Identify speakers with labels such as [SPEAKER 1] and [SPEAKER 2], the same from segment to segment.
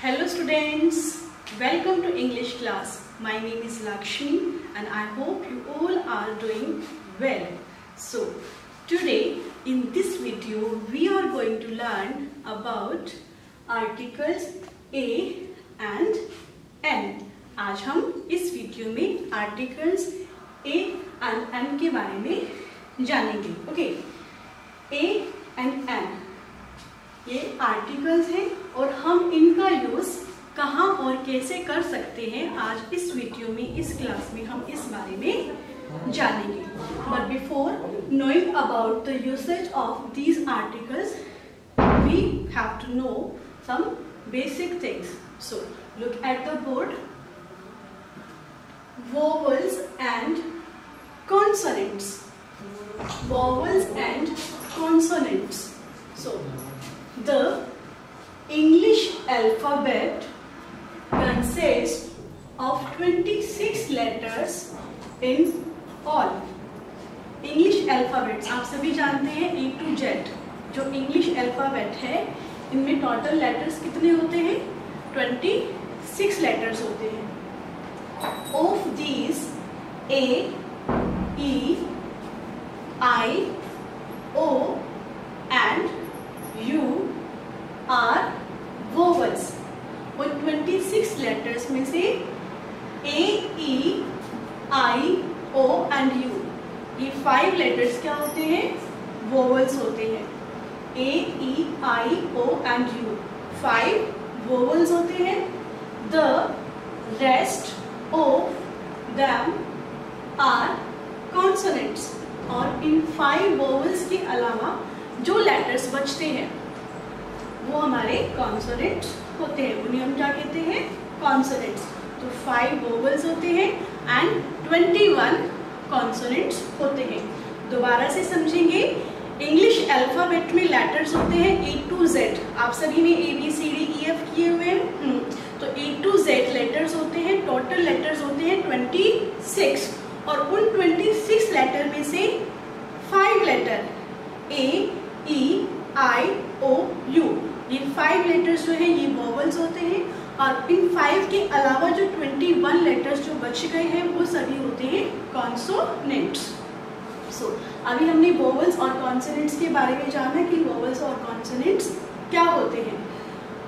[SPEAKER 1] Hello students, welcome to English class. My name is Lakshmi and I hope you all are doing well. So today in this video we are going to learn about articles A and N. आज हम इस video में articles A and N के बारे में जानेंगे. Okay, A and N ये articles हैं और हम इनका यूज कहाँ और कैसे कर सकते हैं आज इस वीडियो में, इस क्लास में हम इस बारे में जानेंगे. But before knowing about the usage of these articles we have to know some basic things. So look at the board. Vowels and consonants. Vowels and consonants. So the English alphabet consists of 26 letters in all. English alphabets आप सभी जानते हैं A to Z. जो English alphabet है इनमें total letters कितने होते हैं? 26 लेटर्स होते हैं. Of these, A, E, I, O and U are vowels. उन 26 letters में से A, E, I, O and U ये 5 letters क्या होते हैं? Vowels होते हैं. A, E, I, O and U 5 vowels होते हैं. The rest of them are consonants. और इन 5 vowels के अलावा जो letters बचते हैं वो हमारे consonants होते हैं. उन्हें हम क्या कहते हैं? Consonants. तो 5 vowels होते हैं and 21 consonants होते हैं. दोबारा से समझेंगे. इंग्लिश अल्फाबेट में लेटर्स होते हैं A to Z. आप सभी ने ABCDEF किए हुए हैं. तो A to Z लेटर्स होते हैं. टोटल लेटर्स होते हैं 26 और उन 26 लेटर में से 5 letter A, E, I, O, U ये 5 लेटर्स जो है ये वोवेल्स होते हैं. और इन 5 के अलावा जो 21 लेटर्स जो बच गए हैं वो सभी होते हैं कॉन्सोनेंट्स. सो अभी हमने वोवेल्स और कॉन्सोनेंट्स के बारे में जाना कि वोवेल्स और कॉन्सोनेंट्स क्या होते हैं.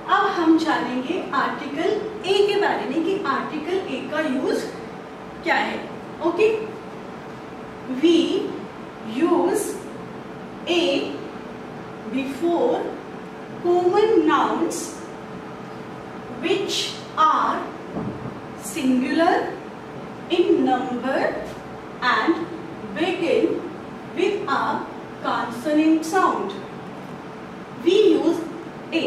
[SPEAKER 1] अब हम जानेंगे आर्टिकल ए के बारे में कि आर्टिकल ए का यूज क्या है. Okay, we use a before common nouns which are singular in number and begin with a consonant sound. We use a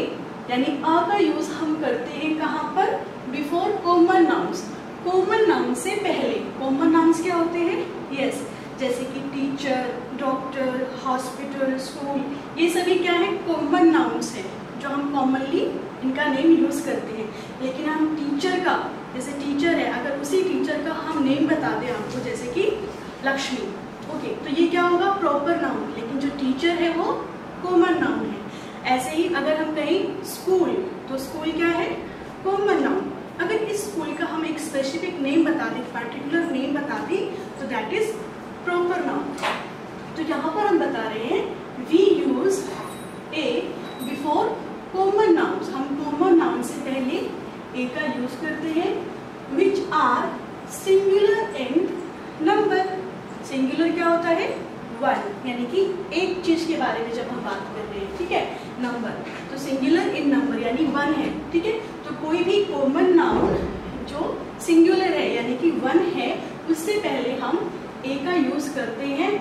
[SPEAKER 1] यानी अ का यूज हम करते हैं कहाँ पर? Before common nouns. Common noun से पहले. कॉमन नाउन्स क्या होते हैं? यस, जैसे कि टीचर, डॉक्टर, हॉस्पिटल, स्कूल ये सभी क्या है? कॉमन नाउन्स है जो हम कॉमनली इनका नेम यूज करते हैं. लेकिन हम टीचर का, जैसे टीचर है, अगर उसी टीचर का हम नेम बता दें आपको जैसे कि लक्ष्मी, ओके, तो ये क्या होगा? Proper noun. लेकिन जो टीचर है वो कॉमन नाउन है. ऐसे ही अगर हम कहें स्कूल, तो स्कूल क्या है? Common noun. अगर इस स्कूल का हम एक स्पेसिफिक नेम बता दें, पर्टिकुलर नेम बता दें, तो दैट इज प्रॉपर नाउन. तो यहाँ पर हम बता रहे हैं we use a before common nouns. हम कॉमन नाउन से पहले ए का यूज करते हैं. Which are singular in number. Singular क्या होता है? 1, यानी कि एक चीज के बारे में जब हम बात कर रहे हैं, ठीक है, नंबर. तो सिंगुलर इन नंबर यानी 1 है, ठीक है. तो कोई भी कॉमन नाउन जो सिंगुलर है यानी कि 1 है उससे पहले हम ए का यूज करते हैं.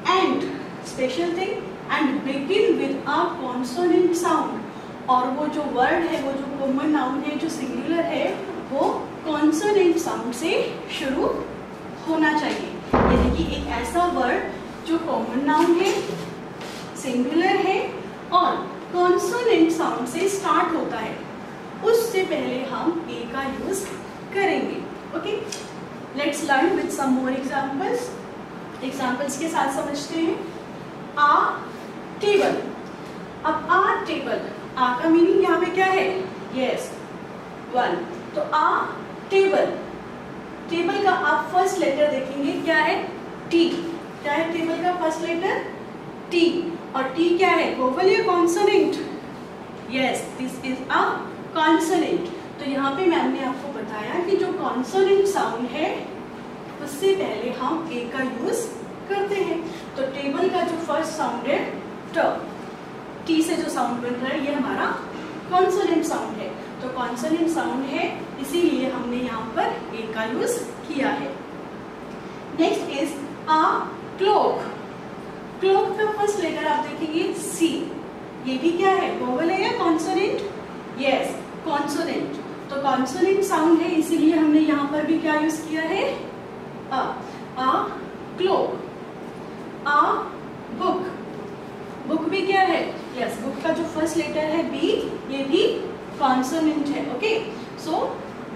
[SPEAKER 1] And special thing, and begin with a consonant sound. और वो जो वर्ड है, वो जो कॉमन नाउन है जो सिंगुलर है वो कॉन्सोनेंट साउंड से शुरू होना चाहिए. यानी कि एक ऐसा वर्ड जो कॉमन नाउन है, सिंगुलर है और कॉन्सोनेंट साउंड से स्टार्ट होता है, उससे पहले हम ए का यूज करेंगे. Okay, let's learn with some more examples. Examples के साथ समझते हैं. A table. अब आ टेबल, आ का मीनिंग यहाँ पे क्या है? यस, 1। तो आ टेबल, टेबल का आप फर्स्ट लेटर देखेंगे क्या है, टी। क्या है टेबल का फर्स्ट लेटर, टी। और टी क्या है, वोवल या consonant? Yes, this is a consonant. तो यहाँ पे मैम ने आपको बताया कि जो कॉन्सोनेंट साउंड है उससे पहले हम ए का यूज करते हैं। तो टेबल का जो फर्स्ट साउंड है ट, टी से जो साउंड बन रहा है ये हमारा कॉन्सोनेंट साउंड है। तो कॉन्सोनेंट साउंड है इसीलिए हमने यहाँ पर ए का यूज किया है। Next is a clock. Clock का फर्स्ट लेटर आप देखेंगे सी। ये भी क्या है, वोवल है या कॉन्सोनेंट? Yes, consonant. तो कॉन्सोनेंट साउंड है इसीलिए हमने यहाँ पर भी क्या यूज किया है, आ क्लॉक। आ बुक, बुक भी क्या है, यस, बुक का जो फर्स्ट लेटर है बी, ये भी कॉन्सोनेंट है। ओके, सो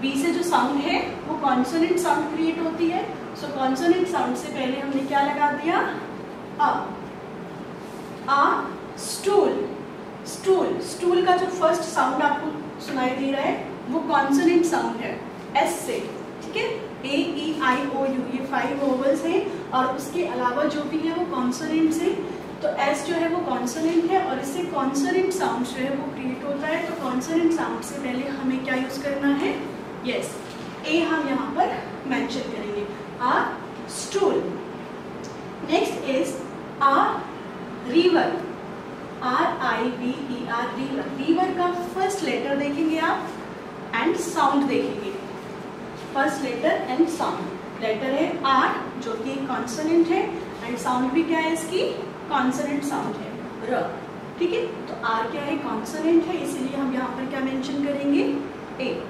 [SPEAKER 1] बी से जो साउंड है वो कॉन्सोनेंट साउंड क्रिएट होती है। सो कॉन्सोनेंट साउंड से पहले हमने क्या लगा दिया, आ स्टूल। स्टूल, स्टूल का जो फर्स्ट साउंड आपको सुनाई दे रहा है वो कॉन्सोनेंट साउंड है एस से, ठीक है। ए ई आई ओ यू ये 5 वोवल्स हैं और उसके अलावा जो भी है वो कॉन्सोनेंट से। तो एस जो है वो कॉन्सोनेंट है और इससे कॉन्सोनेंट साउंड जो है वो क्रिएट होता है। तो कॉन्सोनेंट साउंड से पहले हमें क्या यूज करना है, यस, ए हम यहाँ पर मेंशन करेंगे, a stool. Next is a river, RIVER, river. River का फर्स्ट लेटर देखेंगे आप एंड साउंड देखेंगे, first letter and sound. Letter है आर जो कि कॉन्सोनेंट है एंड साउंड भी क्या है इसकी, कॉन्सोनेंट साउंड है, र, ठीक है। तो आर क्या है, कॉन्सोनेंट है इसीलिए हम यहाँ पर क्या मेंशन करेंगे, ए।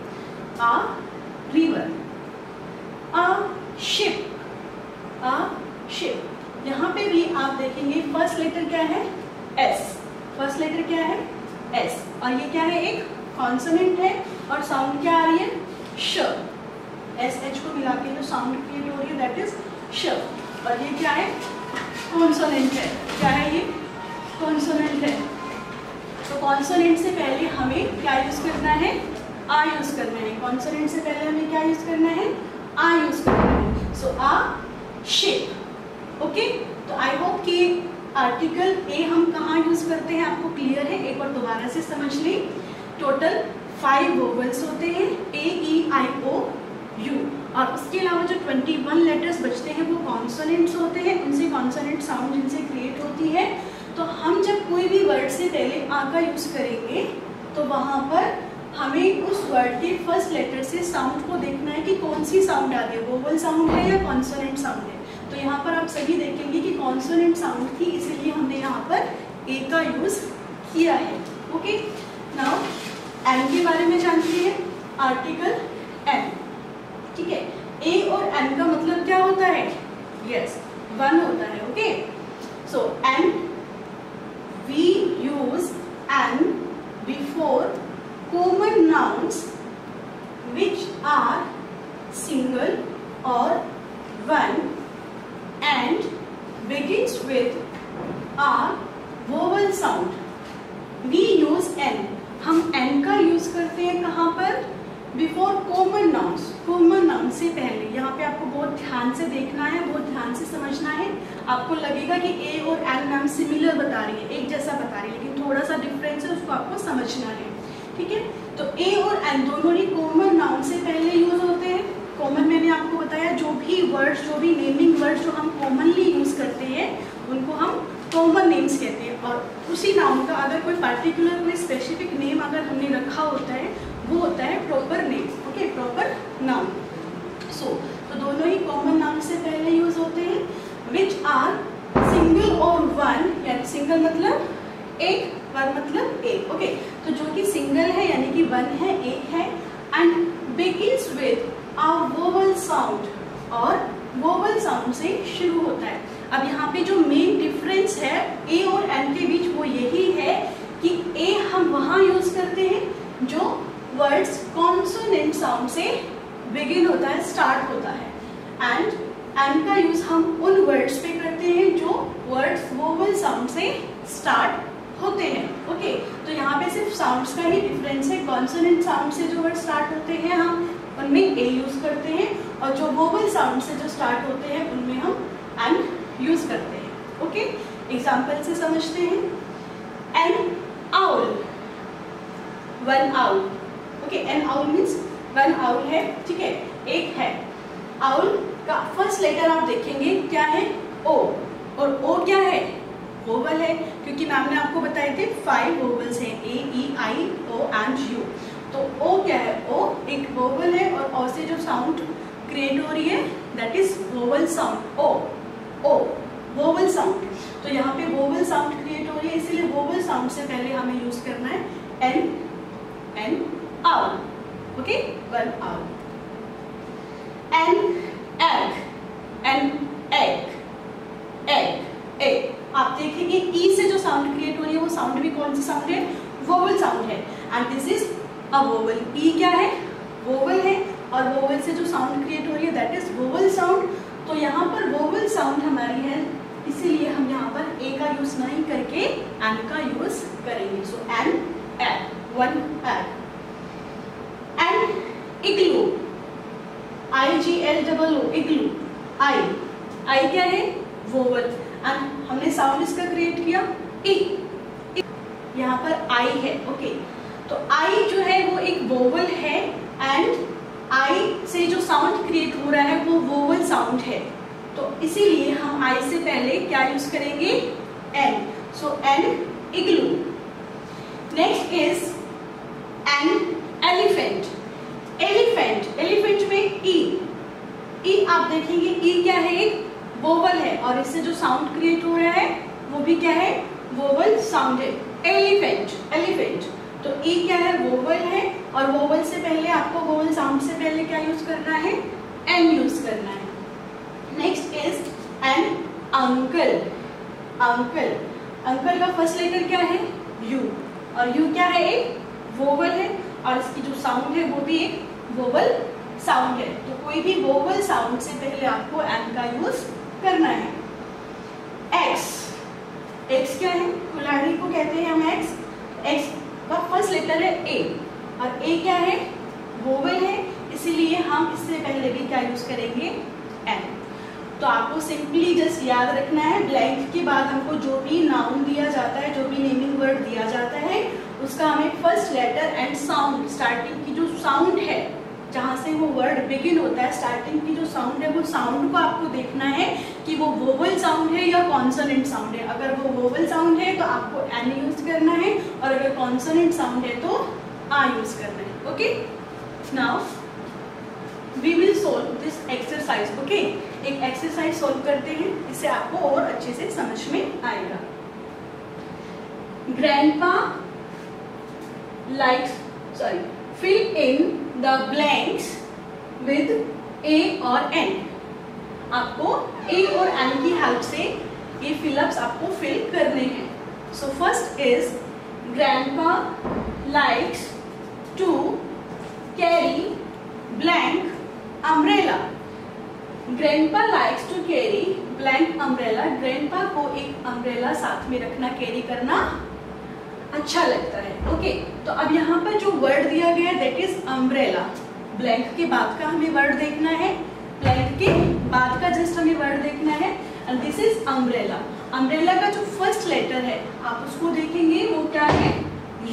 [SPEAKER 1] आ रिवर। आ शिप, आ शिप। यहाँ पे भी आप देखेंगे फर्स्ट लेटर क्या है, एस। फर्स्ट लेटर क्या है, एस, और ये क्या है, एक कॉन्सोनेंट है और साउंड क्या आ रही है, श। एस एच को मिला के जो साउंड क्रिएट हो रही है दैट इज श। और ये क्या है, कॉन्सोनेंट है। क्या है ये, कॉन्सोनेंट है। तो कॉन्सोनेंट से पहले हमें क्या यूज करना है, आ यूज करना है। कॉन्सोनेंट से पहले हमें क्या यूज करना है, आ यूज करना है। सो आ शिप। ओके, तो आई होप कि आर्टिकल ए हम कहाँ यूज करते हैं आपको क्लियर है। एक बार दोबारा से समझ लें। टोटल 5 वोवल्स होते हैं, ए ई आई ओ यू, और उसके अलावा जो 21 लेटर्स बचते हैं वो कॉन्सोनेंट्स होते हैं। उनसे कॉन्सोनेंट साउंड जिनसे क्रिएट होती है। तो हम जब कोई भी वर्ड से पहले आ का यूज करेंगे तो वहां पर हमें उस वर्ड के फर्स्ट लेटर से साउंड को देखना है कि कौन सी साउंड आ गई, वोवल साउंड है या कॉन्सोनेंट साउंड है। तो यहाँ पर आप सभी देखेंगे कि कॉन्सोनेंट साउंड थी इसीलिए हमने यहाँ पर ए का यूज किया है। ओके, नाउ एन के बारे में जानते हैं। आर्टिकल एन, ठीक है। ए और एन का मतलब क्या होता है, यस, 1 होता है। Okay, so an, we use an before common nouns which are single or one and begins with a vowel sound. We use n. हम n का यूज करते हैं कहाँ पर, before common nouns. Common noun से पहले। यहाँ पे आपको बहुत ध्यान से देखना है, बहुत ध्यान से समझना है। आपको लगेगा कि ए और एन नाम सिमिलर बता रही है, एक जैसा बता रही है, लेकिन थोड़ा सा डिफरेंस है, उसको आपको समझना है, ठीक है। तो ए और एन दोनों ही कॉमन नाउन से पहले यूज होते हैं। कॉमन मैंने आपको बताया, जो भी वर्ड्स, जो भी नेमिंग वर्ड्स जो हम कॉमनली यूज करते हैं उनको हम कॉमन नेम्स कहते हैं। और उसी नाउन का अगर कोई पर्टिकुलर, कोई स्पेसिफिक नेम अगर हमने रखा होता है वो होता है proper name. Okay, proper noun. So तो दोनों ही कॉमन नाउन से पहले यूज होते हैं। विच आर सिंगल और वन, यानी सिंगल मतलब एक, वन मतलब एक। ओके, तो जो कि सिंगल है यानी कि वन है, एक है, and begins with a vowel sound, और वोवल साउंड से शुरू होता है। अब यहाँ पे जो मेन डिफरेंस है ए और एन के बीच वो यही है कि ए हम वहां यूज करते हैं जो वर्ड्स कॉन्सोनेंट साउंड से बिगिन होता है, स्टार्ट होता है, एंड एन का यूज हम उन वर्ड्स पे करते हैं जो वर्ड्स वोवल साउंड से स्टार्ट होते हैं। ओके, तो यहाँ पे सिर्फ साउंड्स का ही डिफरेंस है। कॉन्सोनेंट साउंड से जो वर्ड स्टार्ट होते हैं हम उनमें ए यूज करते हैं, और जो वोवल साउंड से जो स्टार्ट होते हैं उनमें हम एन यूज करते हैं। ओके, एग्जाम्पल से समझते हैं। N owl, one owl. Okay, N owl means one owl है, ठीक है, एक है। आउल का फर्स्ट लेटर आप देखेंगे क्या है, ओ, और ओ क्या है, वोवल है, क्योंकि मैम ने आपको बताए थे 5 वोवल्स हैं, ए ई आई ओ एंड यू। तो ओ क्या है, ओ एक वोवल है, और ओ से जो साउंड क्रिएट हो रही है that is vowel sound. O O vowel sound. तो यहाँ पे वोवल साउंड क्रिएट हो रही है, इसीलिए वोवल साउंड से पहले हमें यूज करना है an, an owl. Okay, one owl. An egg, an egg, egg, egg. आप देखेंगे ई से जो साउंड क्रिएट हो रही है वो साउंड भी कौन सा साउंड है, वोवल साउंड है, and this is a vowel. E क्या है, वोवल है, और वोवल से जो साउंड क्रिएट हो रही है दैट इज वोवल साउंड। तो यहाँ पर वोवल साउंड हमारी है, इसीलिए हम यहाँ पर ए का यूज नहीं करके एन का यूज करेंगे। So an egg, one egg. An igloo, IGLOO, igloo. I, I क्या है, वोवल, एंड हमने साउंड इसका क्रिएट किया ई, यहाँ पर आई है। ओके, तो आई जो है वो एक वोवल है, एंड आई से जो साउंड क्रिएट हो रहा है वो वोवल साउंड है, तो इसीलिए हम आई से पहले क्या यूज करेंगे, an. So an igloo. Next is an elephant, elephant, elephant में ई, ई आप देखेंगे ई क्या है, एक वोवल है, और इससे जो साउंड क्रिएट हो रहा है वो भी क्या है, वोवल साउंड है। एलिफेंट, एलिफेंट, तो ई क्या है, वोवल है, और वोवल से पहले आपको वोवल साउंड से पहले क्या यूज करना है, एन यूज करना है। Next is an uncle, uncle, uncle का फर्स्ट लेटर क्या है, यू, और यू क्या है, एक वोवल है, और इसकी जो साउंड है वो भी एक वोवल साउंड है। तो कोई भी वोवल साउंड से पहले आपको एन का यूज करना है। एक्स, एक्स क्या है, कुल्हाड़ी को कहते हैं हम एक्स। एक्स का फर्स्ट लेटर है ए, और ए क्या है, वोवल है, इसीलिए हम इससे पहले भी क्या यूज करेंगे, एन। तो आपको सिंपली जस्ट याद रखना है, ब्लैंक के बाद हमको जो भी नाउन दिया जाता है, जो भी नेमिंग वर्ड दिया जाता है, उसका हमें first letter and sound, starting की जो साउंड है जहाँ से वो वर्ड बिगिन होता है, स्टार्टिंग की जो साउंड है वो साउंड को आपको देखना है कि वो वोवल साउंड है या कॉन्सोनेंट साउंड है। अगर वो वोवल साउंड है तो आपको एन यूज करना है, और अगर कॉन्सोनेंट साउंड है तो आ यूज करना है। Okay, now we will solve this exercise. Okay, एक एक्सरसाइज सोल्व करते हैं, इससे आपको और अच्छे से समझ में आएगा। Grandpa likes, fill in the blanks with A और N। आपको A और N की हेल्प से ये फिलअप्स आपको फिल करने हैं। So first is grandpa likes to carry blank umbrella। Grandpa likes to carry blank umbrella। Grandpa को एक अम्ब्रेला साथ में रखना, कैरी करना अच्छा लगता है। ओके, तो अब यहाँ पर जो वर्ड दिया गया है दैट इज अम्ब्रेला। ब्लैंक के बाद का हमें वर्ड देखना है, ब्लैंक के बाद का जस्ट हमें वर्ड देखना है, and this is umbrella. Umbrella का जो फर्स्ट लेटर है आप उसको देखेंगे वो क्या है,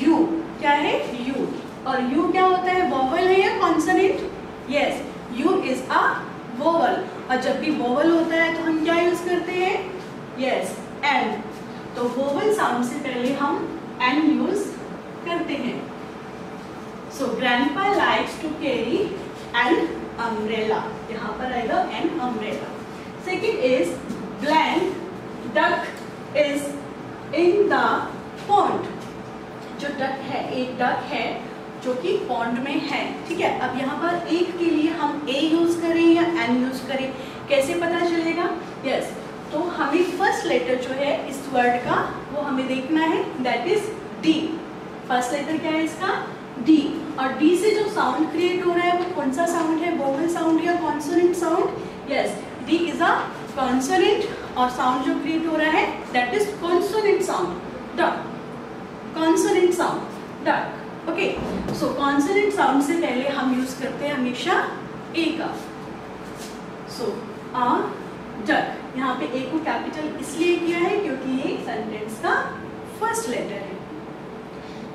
[SPEAKER 1] यू। क्या है, यू। और यू क्या होता है, वोवल है या consonant? Yes, you is a vowel, और जब भी वोवल होता है तो हम क्या यूज करते हैं, यस, एन। तो वोवल साउंड से पहले हम एन यूज करते हैं। So grandpa likes to carry an umbrella, यहाँ पर आएगा an umbrella. Second is blank duck is in the pond. जो डक है, एक डक है जो कि पॉन्ड में है, ठीक है। अब यहाँ पर एक के लिए हम ए यूज करें या एन यूज करें, कैसे पता चलेगा? यस, तो हमें फर्स्ट लेटर जो है इस वर्ड का वो हमें देखना है, that is D. First letter क्या है इसका, डी। और डी से जो साउंड क्रिएट हो रहा है वो कौन सा साउंड है, वोवल साउंड या consonant sound? Yes, D is a consonant, और साउंड जो क्रिएट हो रहा है दैट इज कॉन्सोनेंट साउंड, ड। Consonant sound duck. ओके, सो कॉन्सोनेंट साउंड से पहले हम यूज करते हैं हमेशा ए का। सो अ डक, यहाँ पे ए को कैपिटल इसलिए किया है क्योंकि ये सेंटेंस का फर्स्ट लेटर है।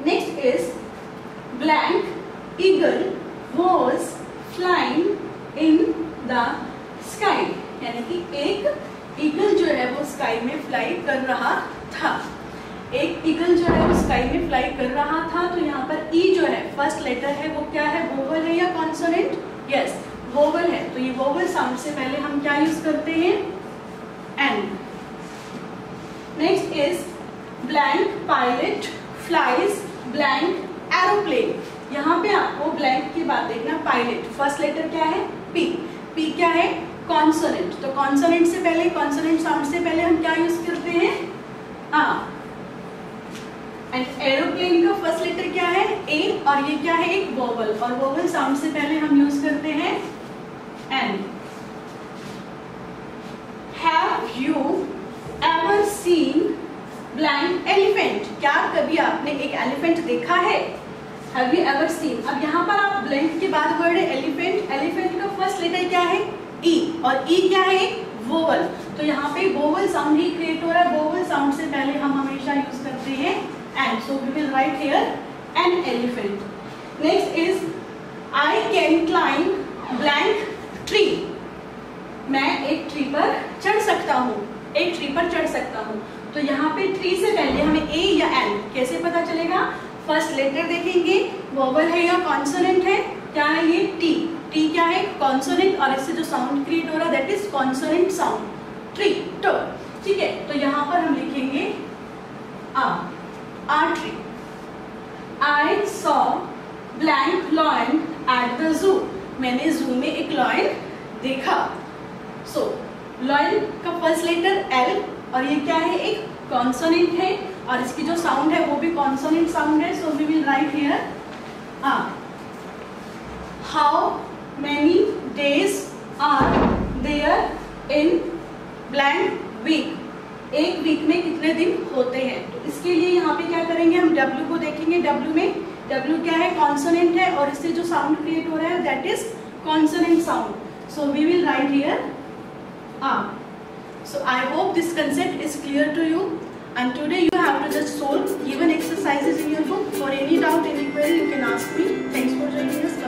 [SPEAKER 1] Next is blank eagle was flying in the sky, यानी कि एक ईगल जो है वो स्काई में फ्लाई कर रहा था। एक ईगल जो है वो स्काई में फ्लाई कर रहा था, तो यहाँ पर ई जो है फर्स्ट लेटर है वो क्या है, वोवल है या कॉन्सोनेंट? यस, वोवल है। तो ये वोवल साउंड से पहले हम क्या यूज करते हैं, an. Next is blank pilot flies blank aeroplane. यहाँ पे आपको ब्लैंक की बात देखना, पायलट फर्स्ट लेटर क्या है, पी। पी क्या है, कॉन्सोनेंट। तो कॉन्सोनेंट से पहले, कॉन्सोनेंट साउंड से पहले हम क्या यूज करते हैं, आ। एंड एरोप्लेन का फर्स्ट लेटर क्या है, ए, और ये क्या है, एक वोवल, और वोवल साउंड से पहले हम यूज करते हैं an. Have you ever seen blank elephant? क्या कभी आपने एक एलिफेंट देखा है? Have you ever seen. अब यहाँ पर आप ब्लैंक के बाद वर्ड है एलिफेंट, एलिफेंट का फर्स्ट लेटर क्या है, ई, और ई क्या है, वोवल। तो यहाँ पे वोवल साउंड ही क्रिएट हो रहा है। वोवल साउंड से पहले हम हमेशा यूज करते हैं an, so we will write here an elephant. Next is I can climb blank tree. मैं एक ट्री पर चढ़ सकता हूँ, एक ट्री पर चढ़ सकता हूँ। तो यहाँ पे ट्री से पहले हमें ए या एन कैसे पता चलेगा, फर्स्ट लेटर देखेंगे, वोवल है या कॉन्सोनेंट है, क्या है ये, टी। टी क्या है, कॉन्सोनेंट, और इससे जो साउंड क्रिएट हो रहा है that is consonant sound, tree, तो ठीक है। तो यहाँ पर हम लिखेंगे a tree. I saw blank lion at the zoo. मैंने जू में एक लॉयन देखा। सो लॉयन का फर्स्ट लेटर एल, और ये क्या है, एक कॉन्सोनेंट है, और इसकी जो साउंड है वो भी कॉन्सोनेंट साउंड है। So we will write here a. How many days are there in blank week? एक वीक में कितने दिन होते हैं? तो इसके लिए यहाँ पे क्या करेंगे, हम W को देखेंगे। W में W क्या है, कॉन्सोनेंट है, और इससे जो साउंड क्रिएट हो रहा है that is consonant sound. So we will write here a. So I hope this concept is clear to you, and today you have to just solve given exercises in your book. For any doubt, any query, you can ask me. Thanks for joining us.